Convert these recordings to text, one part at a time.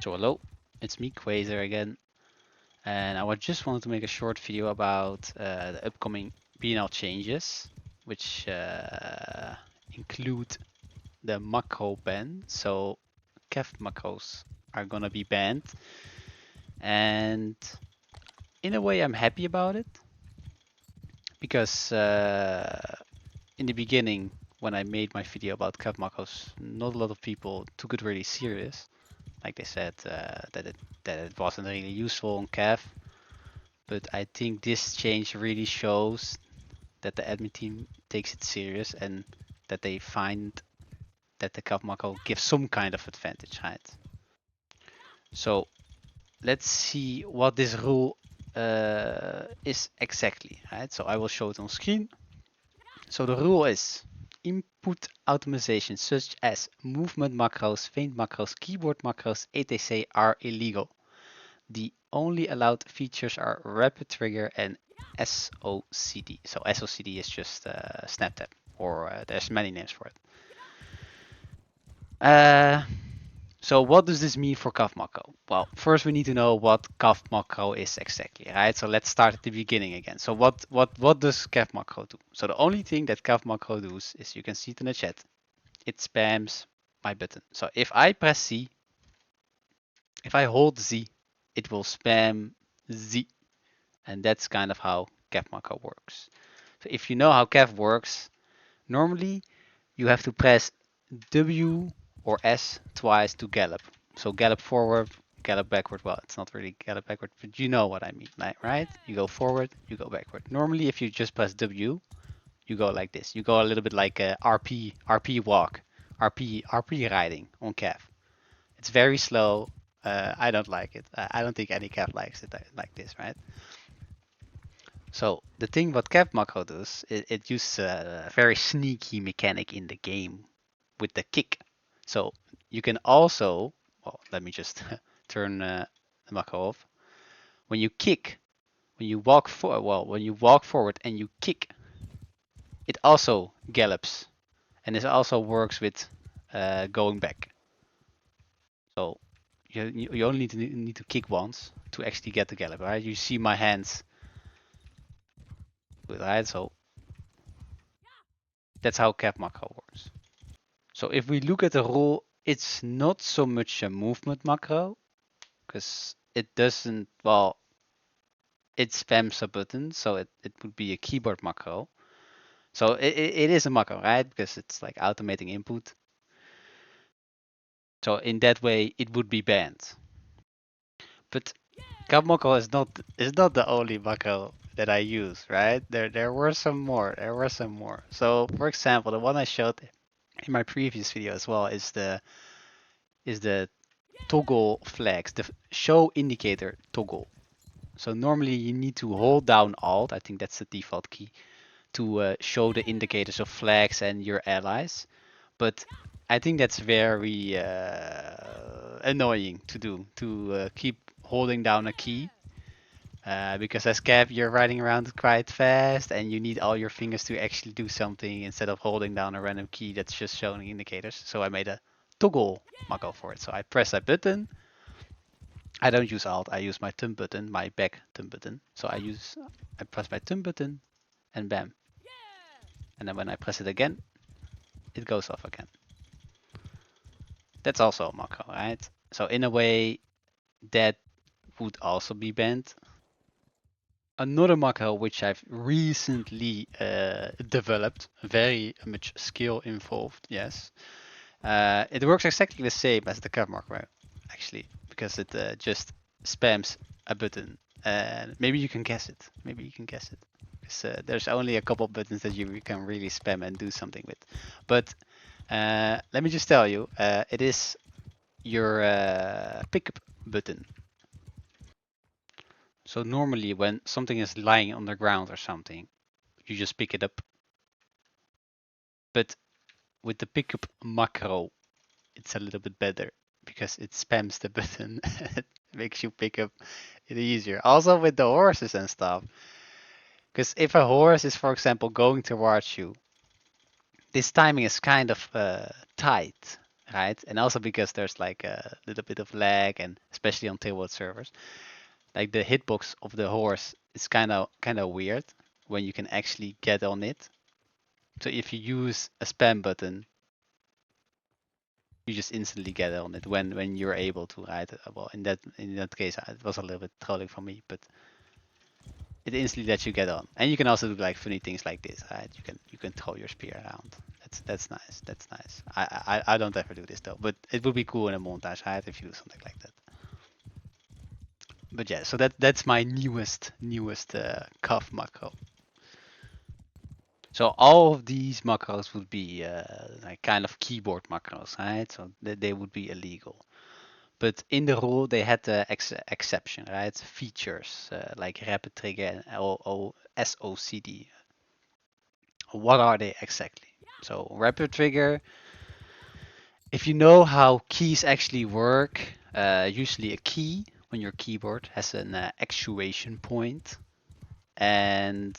So hello, it's me Quasar again, and I just wanted to make a short video about the upcoming BNL changes, which include the macro ban. So Kev macros are gonna be banned, and in a way I'm happy about it because in the beginning when I made my video about Kev macros, not a lot of people took it really serious. Like they said that it wasn't really useful on Kev. But I think this change really shows that the admin team takes it serious and that they find that the Cup Mako gives some kind of advantage, right? So let's see what this rule is exactly, right? So I will show it on screen. So the rule is input automation such as movement macros, feint macros, keyboard macros, etc. are illegal. The only allowed features are rapid trigger and SOCD. So SOCD is just snap tap, or there's many names for it. Uh, so what does this mean for Kaf Macro? Well, first we need to know what Kaf Macro is exactly, right? So let's start at the beginning again. So what does Kaf Macro do? So the only thing that Kaf Macro does is, you can see it in the chat, it spams my button. So if I press Z, if I hold Z, it will spam Z. And that's kind of how Cav macro works. So if you know how Cav works, normally you have to press W or S twice to gallop. So gallop forward, gallop backward. Well, it's not really gallop backward, but you know what I mean, right? You go forward, you go backward. Normally, if you just press W, you go like this. You go a little bit like a RP walk, RP riding on Cav. It's very slow. I don't like it. I don't think any Cav likes it like this, right? So the thing what Cap Macro does, it uses a very sneaky mechanic in the game with the kick. So you can also, well, let me just turn the macro off. When you kick, when you walk when you walk forward and you kick, it also gallops, and this also works with going back. So you only need to kick once to actually get the gallop, right? You see my hands, right? So that's how Cap Macro works. So if we look at the rule, it's not so much a movement macro, because it doesn't, well, it spams a button, so it would be a keyboard macro. So it is a macro, right? Because it's like automating input. So in that way, it would be banned. But cap macro is not the only macro that I use, right? There were some more. There were some more. So for example, the one I showed in my previous video as well is the toggle flags, the show indicator toggle. So normally you need to hold down Alt, I think that's the default key, to show the indicators of flags and your allies. But I think that's very annoying to do, to keep holding down a key. Because as Cap, you're riding around quite fast and you need all your fingers to actually do something instead of holding down a random key that's just showing indicators. So I made a toggle macro for it. So I press that button. I don't use Alt, I use my thumb button, my back thumb button. So I press my thumb button and bam. And then when I press it again, it goes off again. That's also a macro, right? So in a way, that would also be banned. Another macro which I've recently developed, very much skill involved, yes. It works exactly the same as the curve macro, actually, because it just spams a button. And maybe you can guess it. Maybe you can guess it. Because there's only a couple buttons that you can really spam and do something with. But let me just tell you, it is your pickup button. So normally when something is lying on the ground or something, you just pick it up. But with the pickup macro, it's a little bit better because it spams the button. It makes you pick up it easier. Also with the horses and stuff. Because if a horse is, for example, going towards you, this timing is kind of tight. right? And also because there's like a little bit of lag, and especially on tailworld servers, like the hitbox of the horse is kind of weird when you can actually get on it. So if you use a spam button, you just instantly get on it when you're able to, right? Well, in that case, it was a little bit trolling for me, but it instantly lets you get on, and you can also do like funny things like this, right? You can throw your spear around. That's nice. That's nice. I don't ever do this though, but it would be cool in a montage, right? If you do something like that. But yeah, so that's my newest cuff macro. So all of these macros would be like kind of keyboard macros, right? So they would be illegal. But in the rule, they had the exception, right? Features like rapid trigger and SOCD. What are they exactly? So rapid trigger, if you know how keys actually work, usually a key on your keyboard has an actuation point, and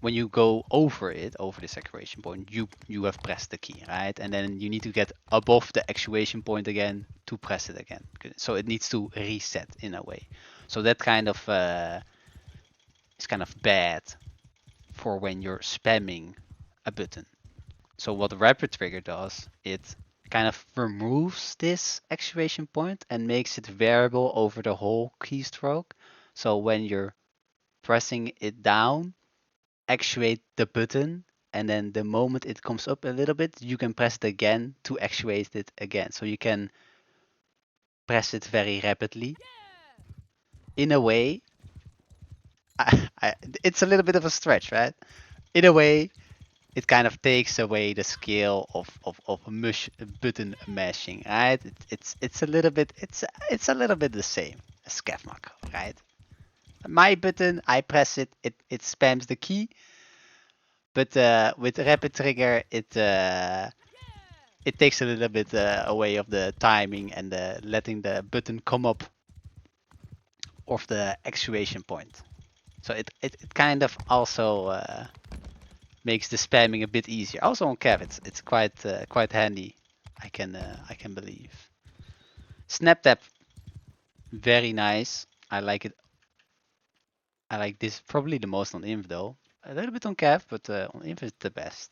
when you go over it, over this actuation point, you have pressed the key, right? And then you need to get above the actuation point again to press it again. So it needs to reset in a way. So that kind of is kind of bad for when you're spamming a button. So what rapid trigger does, it kind of removes this actuation point and makes it variable over the whole keystroke. So when you're pressing it down, actuate the button, and then the moment it comes up a little bit, you can press it again to actuate it again. So you can press it very rapidly. In a way, it's a little bit of a stretch, right? In a way, it kind of takes away the skill of button mashing, right? It's a little bit it's a little bit the same as scav macro, right? My button, I press it, it spams the key, but with rapid trigger, it takes a little bit away of the timing and letting the button come up of the actuation point. So it kind of also makes the spamming a bit easier. Also on Cav, it's quite handy. I can believe. Snap tap, very nice. I like it. I like this probably the most on Inv though. A little bit on Cav, but on Inv it's the best.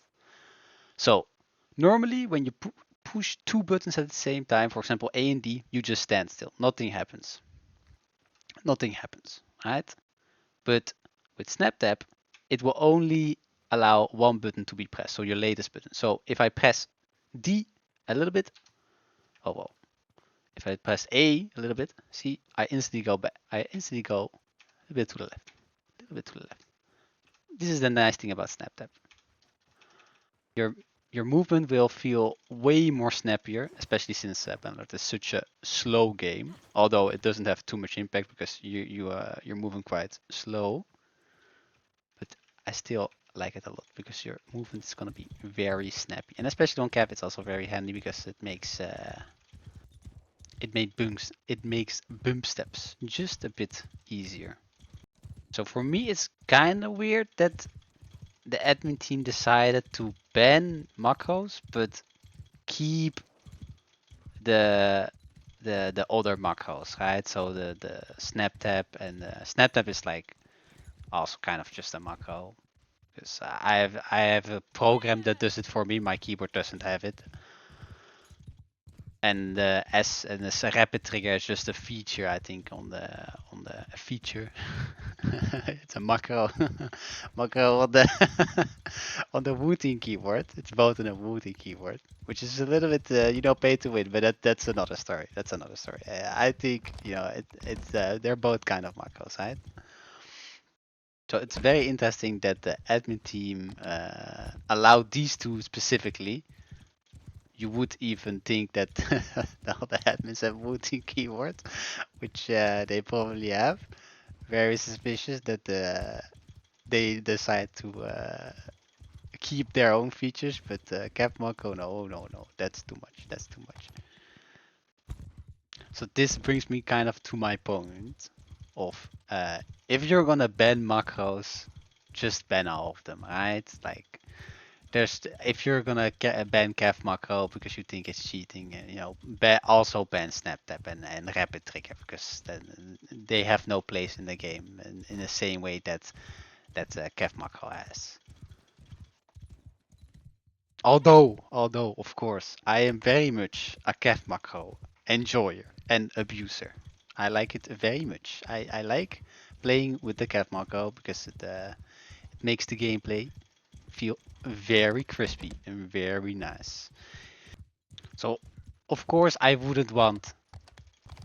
So normally when you push two buttons at the same time, for example A and D, you just stand still. Nothing happens. Nothing happens, right? But with snap tap, it will only allow one button to be pressed, so your latest button. So if I press D a little bit, oh well. If I press A a little bit, see, I instantly go back. I instantly go a bit to the left, a little bit to the left. This is the nice thing about snap tap. Your your movement will feel way more snappier, especially since Bannerlord is such a slow game. Although it doesn't have too much impact because you're moving quite slow. But I still like it a lot because your movement is gonna be very snappy, and especially on cap, it's also very handy because it makes bump steps just a bit easier. So for me, it's kind of weird that the admin team decided to ban macros, but keep the the other macros, right? So the snap tap, and snap tap is like also kind of just a macro because I have a program that does it for me. My keyboard doesn't have it. And the S and the rapid trigger is just a feature, I think, on the feature. It's a macro macro on the on the wounding keyboard. It's both in a wounding keyboard, which is a little bit pay to win, but that's another story. That's another story. I think it's they're both kind of macros, right? So it's very interesting that the admin team allowed these two specifically. You would even think that the other admins have wounding keywords, which they probably have. Very suspicious that they decide to keep their own features, but Cap Mako, no, no, no, that's too much. That's too much. So this brings me kind of to my point of if you're gonna ban macros, just ban all of them, right? Like There's if you're gonna ban Cav Macro because you think it's cheating, also ban Snap Tap and Rapid Trigger because then they have no place in the game in the same way that Cav Macro has. Although, of course, I am very much a Cav Macro enjoyer and abuser. I like it very much. I like playing with the Cav Macro because it makes the gameplay feel very crispy and very nice. So, of course, I wouldn't want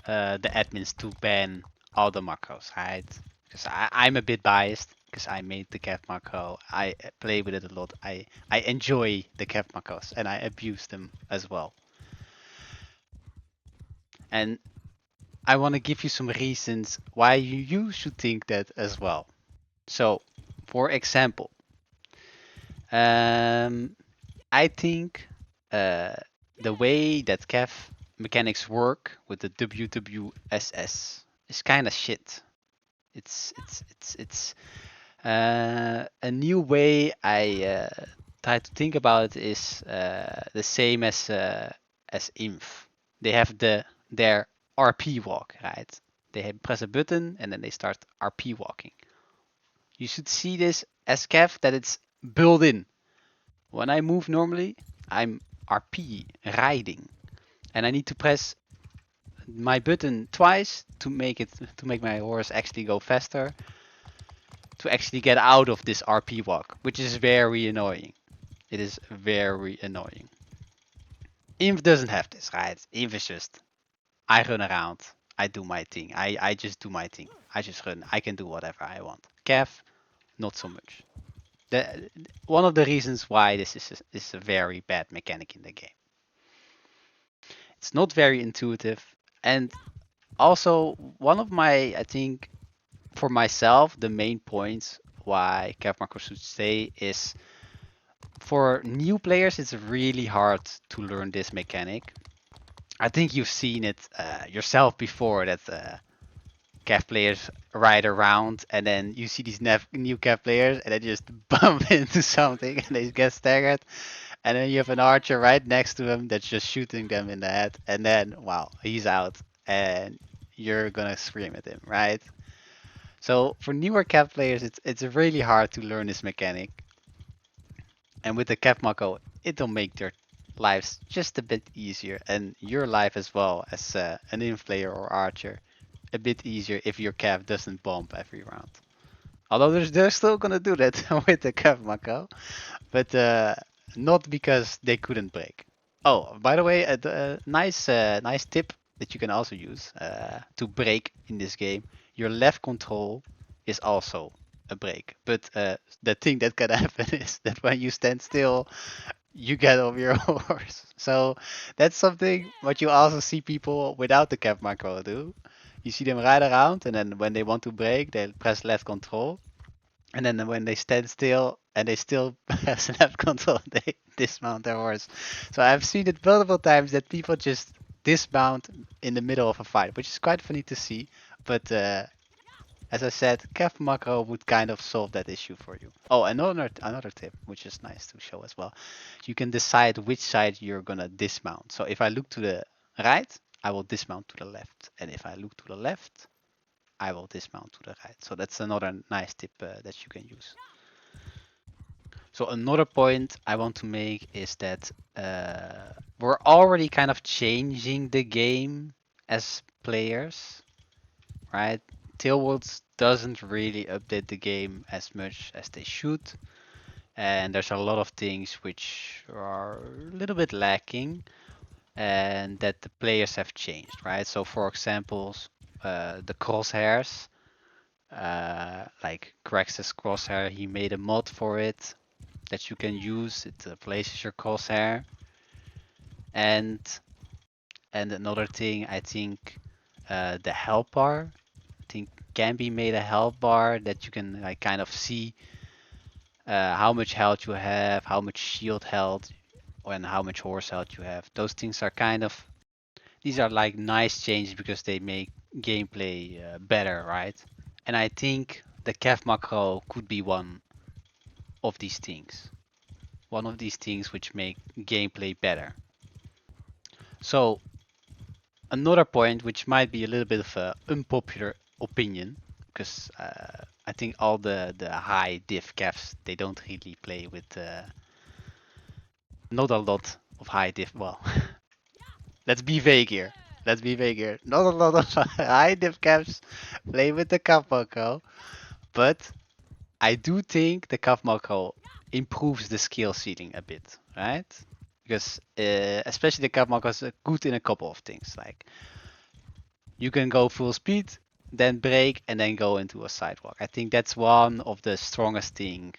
the admins to ban all the macros, right? Because I'm a bit biased because I made the cap macro. I play with it a lot. I enjoy the cap macros and I abuse them as well. And I want to give you some reasons why you should think that as well. So, for example, um, I think uh, the way that Kev mechanics work with the WWSS is kind of shit. It's a new way I try to think about it is the same as Inf. They have their RP walk, right? They press a button and then they start RP walking. You should see this as Kev that it's built in. When I move normally, I'm RP riding, and I need to press my button twice to make my horse actually go faster, to actually get out of this RP walk, which is very annoying. It is very annoying. Inv doesn't have this, right? Inv is just I run around, I do my thing, I just do my thing, I just run, I can do whatever I want. Cav, not so much. The, one of the reasons why this is a very bad mechanic in the game. It's not very intuitive, and also one of my, I think, for myself, the main points why Cav Macro should stay is for new players. It's really hard to learn this mechanic. I think you've seen it yourself before that Cav players ride around and then you see these new Cav players and they just bump into something and they get staggered. And then you have an archer right next to him that's just shooting them in the head. And then, wow, he's out. And you're gonna scream at him, right? So for newer cap players, it's really hard to learn this mechanic. And with the cap Mako, it'll make their lives just a bit easier, and your life as well as an inf player or archer, a bit easier if your cap doesn't bump every round. Although they're still gonna do that with the cap Mako, but not because they couldn't break. Oh, by the way, a nice tip that you can also use to break in this game. Your left control is also a break, but the thing that can happen is that when you stand still, you get off your horse. So that's something what you also see people without the cap macro do. You see them ride around, and then when they want to break, they press left control, and then when they stand still and they still snap control, they dismount their horse. So I've seen it multiple times that people just dismount in the middle of a fight, which is quite funny to see. But as I said, Cav Macro would kind of solve that issue for you. Oh, another tip, which is nice to show as well. You can decide which side you're gonna dismount. So if I look to the right, I will dismount to the left, and if I look to the left, I will dismount to the right. So that's another nice tip that you can use. So another point I want to make is that we're already kind of changing the game as players, right? Tailwoods doesn't really update the game as much as they should, and there's a lot of things which are a little bit lacking and that the players have changed, right? So for examples, the crosshairs, like Grex's crosshair, he made a mod for it that you can use. It places your crosshair, and another thing, I think the health bar. I think Gambi made a health bar that you can like kind of see how much health you have, how much shield health, and how much horse health you have. Those things are kind of these are like nice changes because they make gameplay better, right? And I think the Cav macro could be one of these things. one of these things which make gameplay better. So another point which might be a little bit of an unpopular opinion, because I think all the high diff cavs, they don't really play with not a lot of high diff. Well, let's be vague here. Let's be vague here. Not a lot of high diff cavs play with the cav macro, but I do think the cav macro improves the skill ceiling a bit, right? Because especially the cav macro is good in a couple of things, like you can go full speed, then brake, and then go into a sidewalk. I think that's one of the strongest things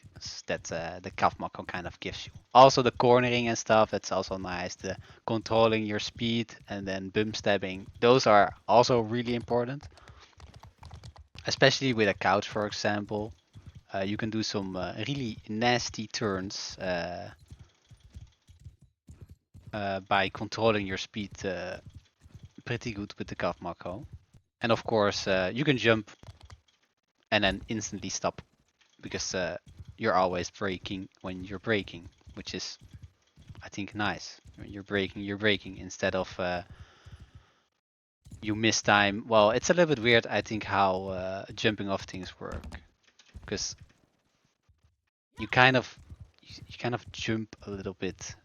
that the Cav Macro kind of gives you. Also the cornering and stuff, that's also nice. The controlling your speed and then bump stabbing, those are also really important. Especially with a couch, for example. You can do some really nasty turns by controlling your speed pretty good with the Cav Macro. And of course, you can jump and then instantly stop because you're always braking when you're braking, which is, I think, nice. When you're braking instead of you miss time. Well, it's a little bit weird, I think, how jumping off things work, because you kind of jump a little bit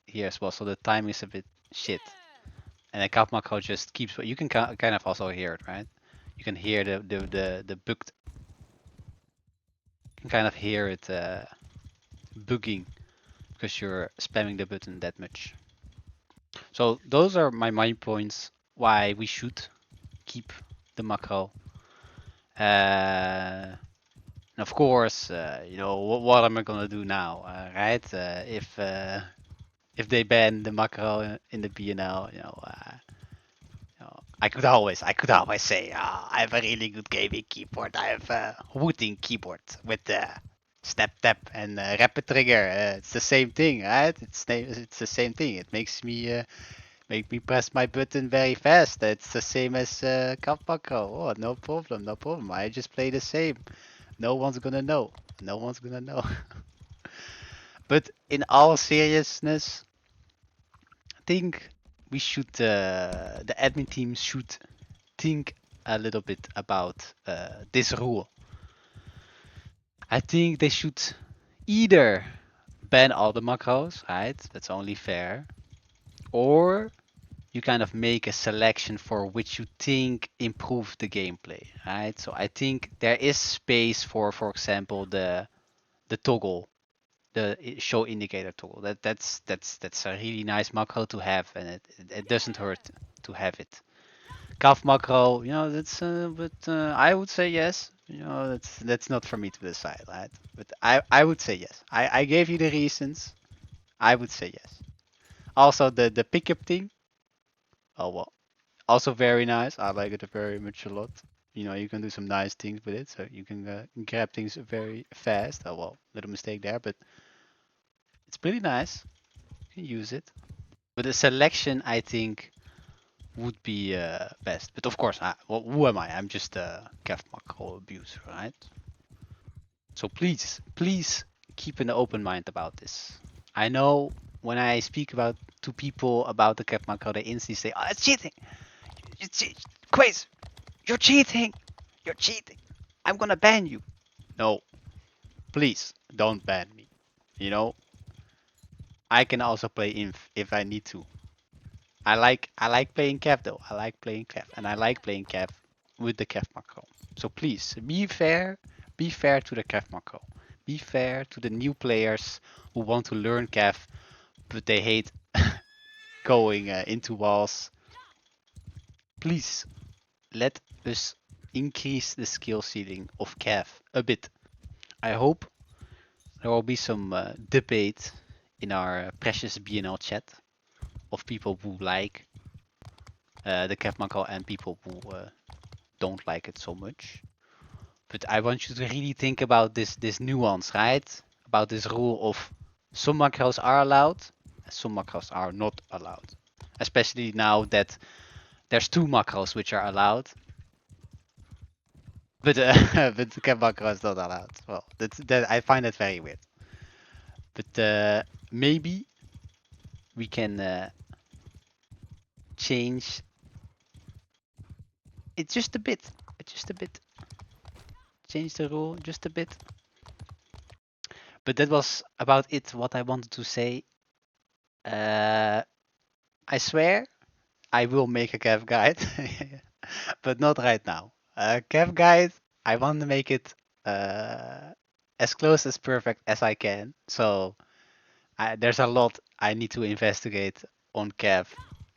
here as well, so the time is a bit shit. And the cap macro just keeps. You can kind of also hear it, right? You can hear the bugged. You can kind of hear it bugging because you're spamming the button that much. So those are my main points why we should keep the macro. And of course, you know, what am I gonna do now, right? If they ban the macro in the BNL, I could always say, I have a really good gaming keyboard. I have a Wooting keyboard with the step tap and rapid trigger. It's the same thing, right? It's the same thing. It makes me make me press my button very fast. It's the same as Cap Macro. Oh, no problem, no problem. I just play the same. No one's gonna know. No one's gonna know. But in all seriousness, I think we should, the admin team should think a little bit about this rule. I think they should either ban all the macros, right? That's only fair. Or you kind of make a selection for which you think improve the gameplay, right? So I think there is space for example, the toggle, the show indicator toggle. That's a really nice macro to have, and it doesn't hurt to have it. Calf macro, that's but I would say yes. That's not for me to decide, right? But I would say yes. I gave you the reasons. I would say yes. Also the pickup thing. Oh well, also very nice. I like it very much a lot. You can do some nice things with it, so you can grab things very fast. Oh well, little mistake there, but it's pretty nice. You can use it. But the selection, I think, would be best. But of course, well, who am I? I'm just a Kev macro abuser, right? So please keep an open mind about this. I know when I speak to people about the Kev macro, they instantly say, "Oh, it's cheating! Quiz, you're cheating! You're cheating! I'm gonna ban you!" No, please don't ban me. I can also play Inf if I need to. I like playing Cav though. I like playing Cav, and I like playing Cav with the Cav macro. So please be fair. Be fair to the Cav macro. Be fair to the new players who want to learn Cav, but they hate going into walls. Please let us increase the skill ceiling of Cav a bit. I hope there will be some debate in our precious BNL chat of people who like the Cav macro and people who don't like it so much. But I want you to really think about this nuance, right? About this rule of some macros are allowed, and some macros are not allowed. Especially now that there's two macros which are allowed, but but the Cav macro is not allowed. Well, that I find that very weird. But maybe we can change it just a bit. Just a bit. Change the rule just a bit. But that was about it. What I wanted to say. I swear I will make a Cav guide, but not right now. Cav guide, I want to make it as close as perfect as I can. So there's a lot I need to investigate on Cav.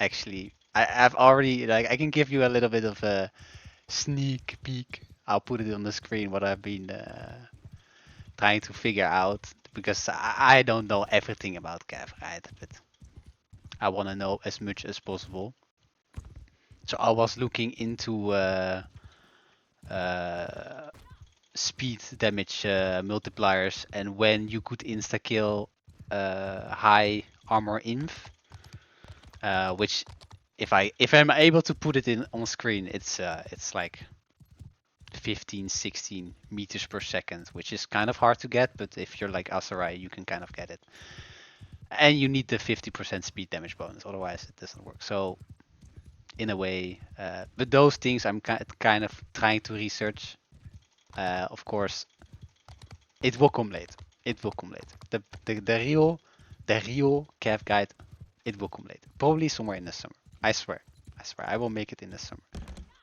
Actually, I've already I can give you a little bit of a sneak peek. I'll put it on the screen what I've been trying to figure out because I don't know everything about Cav, right? But I want to know as much as possible. So I was looking into speed damage multipliers and when you could insta kill high armor inf, which if I'm able to put it in on screen, it's like 15, 16 meters per second, which is kind of hard to get, but if you're like Asarai, you can kind of get it. And you need the 50% speed damage bonus, otherwise it doesn't work. So in a way, but those things I'm kind of trying to research. Of course, it will come later. It will come later. The real Cav guide, it will come later. Probably somewhere in the summer. I swear. I swear. I will make it in the summer.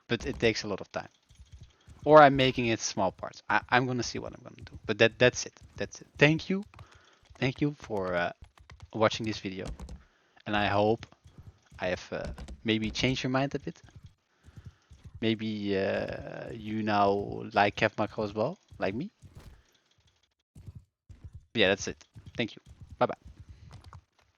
But it takes a lot of time. Or I'm making it small parts. I'm gonna see what I'm gonna do. But that's it. That's it. Thank you. Thank you for watching this video. And I hope I have maybe changed your mind a bit. Maybe you now like Cav Macro as well, like me. Yeah, that's it. Thank you. Bye bye.